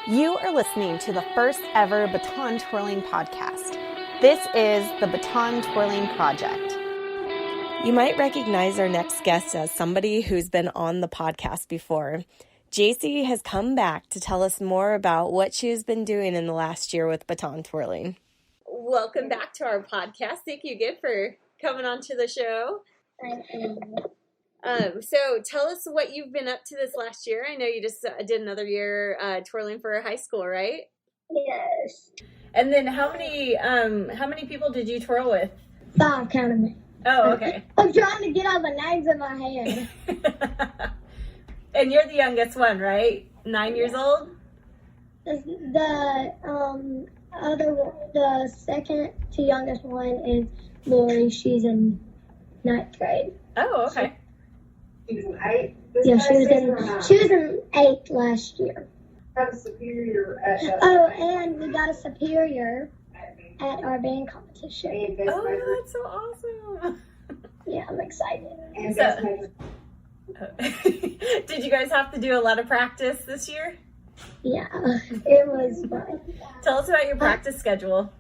You are listening to the first ever Baton Twirling podcast. This is the Baton Twirling Project. You might recognize our next guest as somebody who's been on the podcast before. Jaycee has come back to tell us more about what she has been doing in the last year with Baton Twirling. Welcome back to our podcast. Thank you again for coming on to the show. So tell us what you've been up to this last year. I know you just did another year twirling for high school, right? Yes. And then how many people did you twirl with? 5, counting me. Oh, okay. I'm trying to get all the names in my head. And you're the youngest one, right? 9 years old? The second to youngest one is Lori. She's in 9th grade. Oh, okay. She was in 8? Yeah, she was in 8th last year. Got a superior at and we got a superior at our band competition. Oh, that's so awesome. Yeah, I'm excited. And Did you guys have to do a lot of practice this year? Yeah, it was fun. Tell us about your practice schedule.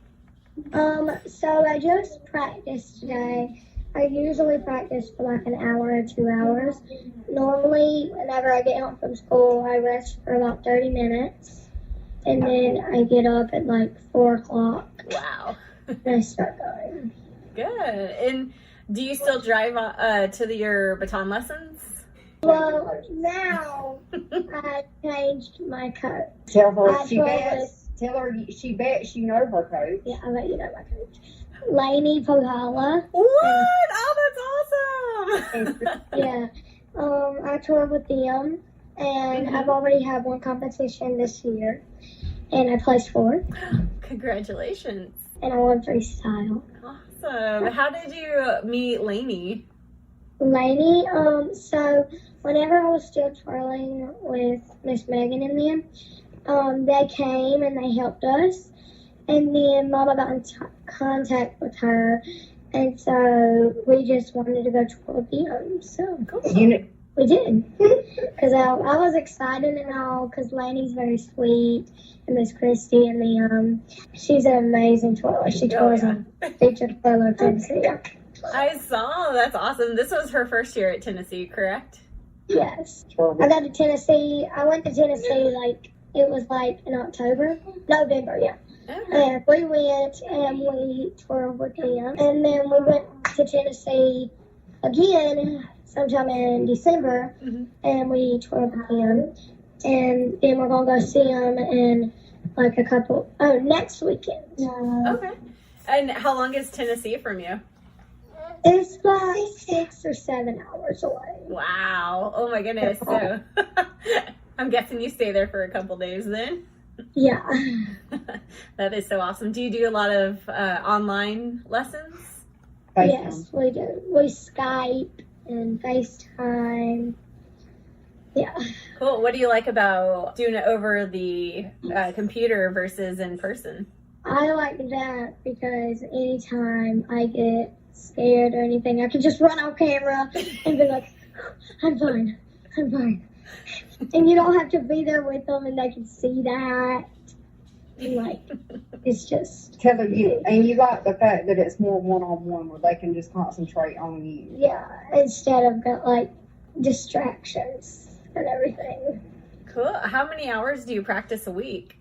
So I just practiced today. I usually practice for like an hour or 2 hours. Normally, whenever I get home from school, I rest for about 30 minutes. And then I get up at like 4 o'clock. Wow. And I start going. Good. And do you still drive to your baton lessons? Well, now I changed my coach. Tell her she bets. Tell her she bets you know her coach. Yeah, I'll let you know my coach. Lainey Pogala. What? Oh, that's awesome. Yeah. I toured with them, and I've already had one competition this year, and I placed 4th. Congratulations. And I won freestyle. Awesome. How did you meet Lainey? Lainey, so whenever I was still twirling with Miss Megan and them, they came and they helped us. And then Mama got in contact with her, and so we just wanted to go twirl with them. So Cool. we did. Because I was excited and all, because Lainey's very sweet, and Miss Christy and them. She's an amazing twirler. She twirls on featured twirler Tennessee. I saw. That's awesome. This was her first year at Tennessee, correct? Yes. I got to Tennessee. I went to Tennessee it was in November, yeah. And we went and we toured with them. And then we went to Tennessee again sometime in December, and we toured with them. And then we're going to go see them in next weekend. Okay. And how long is Tennessee from you? It's like 6 or 7 hours away. Wow. Oh my goodness. So I'm guessing you stay there for a couple days then? Yeah. That is so awesome. Do you do a lot of online lessons? Yes, we do. We Skype and FaceTime. Yeah. Cool. What do you like about doing it over the computer versus in person? I like that because anytime I get scared or anything, I can just run off camera and be like, I'm fine. And you don't have to be there with them, and they can see that. And it's just... Tell her you like the fact that it's more one-on-one where they can just concentrate on you. Yeah, instead of distractions and everything. Cool. How many hours do you practice a week?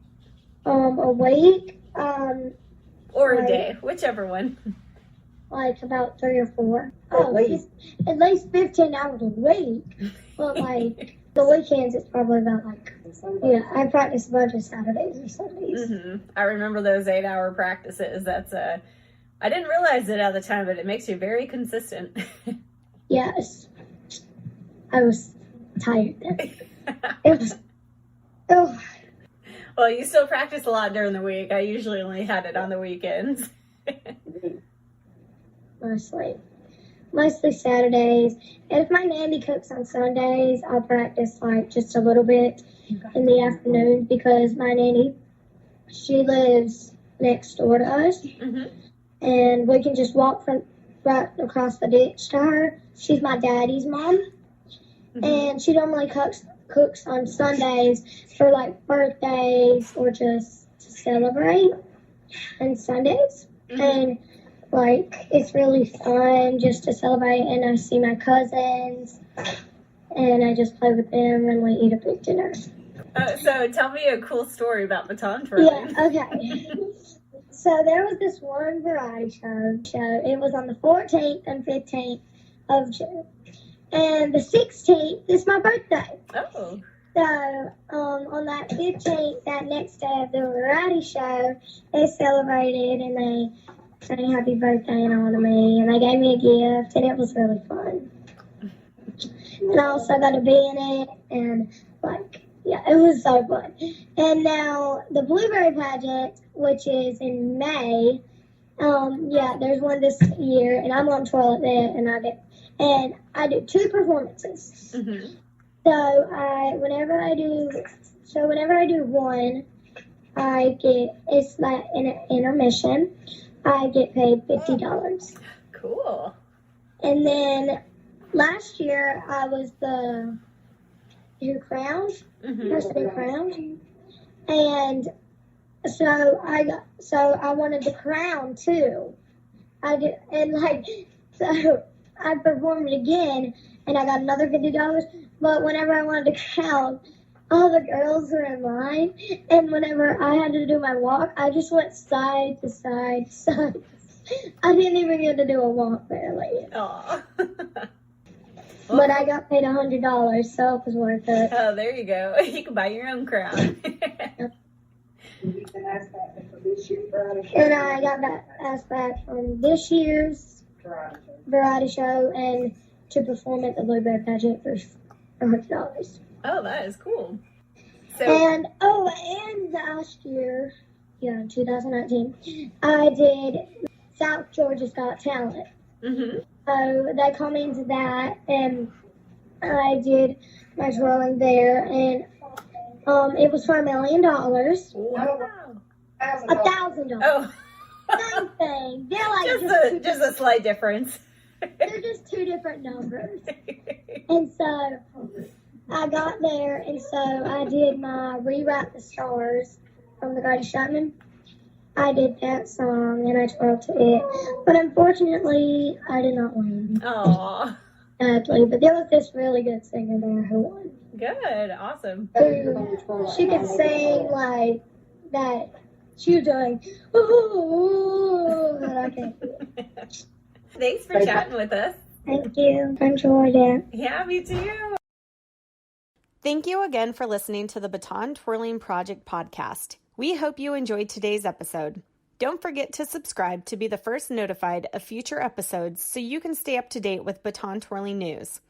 A week? Or a day, whichever one. About 3 or 4. At At least 15 hours a week. But the weekends, it's probably about I practice a bunch of Saturdays or Sundays. I remember those 8-hour practices. That's I didn't realize it at the time, but it makes you very consistent. Yes. I was tired then. It was, oh. Well, you still practice a lot during the week. I usually only had it on the weekends. Mostly Saturdays. And if my nanny cooks on Sundays, I'll practice just a little bit in the afternoons because my nanny, she lives next door to us. And we can just walk from right across the ditch to her. She's my daddy's mom. And she normally cooks cooks on Sundays for like birthdays or just to celebrate on Sundays. And like it's really fun just to celebrate, and I see my cousins and I just play with them and we eat a big dinner. So tell me a cool story about baton twirling. Yeah, okay. So there was this one variety show. It was on the 14th and 15th of June. And the 16th is my birthday. Oh. So on that 15th, that next day of the variety show, they celebrated and they sang happy birthday and all to me. And they gave me a gift, and it was really fun. And I also got to be in it, and yeah, it was so fun. And now the Blueberry Pageant, which is in May, there's one this year, and I'm on twirl it there, and I do 2 performances. Mm-hmm. So whenever I do one, it's like an intermission. I get paid $50. Cool. And then last year I was the crowned, person crowned, and so I wanted the crown too. So I performed it again, and I got another $50. But whenever I wanted to crown, all the girls were in line, and whenever I had to do my walk, I just went side to side to side. I didn't even get to do a walk barely. Aw. But I got paid $100, so it was worth it. Oh, there you go. You can buy your own crown. And I got asked back from this year's variety show and to perform at the Blueberry Pageant for $100. Oh, that is cool. And last year, in 2019, I did South Georgia's Got Talent. Mm-hmm. So they called me into that, and I did my twirling there, and it was for $1 million. Wow. $1,000. Oh. Same thing. They're like just a slight difference. they're just 2 different numbers. And so I got there, and so I did my Rewrite the Stars from the Greatest Showman. I did that song, and I twirled to it. But unfortunately, I did not win. Aw. Sadly, but there was this really good singer there who won. Good. Awesome. She could sing like that. She was doing, ooh, and I can't do it. Thanks for chatting with us. Thank you. I enjoyed it. Yeah, me too. Thank you again for listening to the Baton Twirling Project podcast. We hope you enjoyed today's episode. Don't forget to subscribe to be the first notified of future episodes so you can stay up to date with Baton Twirling news.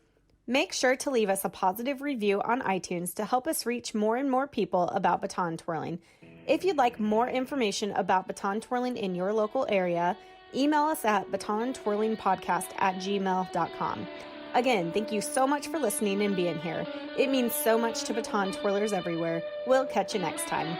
Make sure to leave us a positive review on iTunes to help us reach more and more people about baton twirling. If you'd like more information about baton twirling in your local area, email us at batontwirlingpodcast@gmail.com. Again, thank you so much for listening and being here. It means so much to baton twirlers everywhere. We'll catch you next time.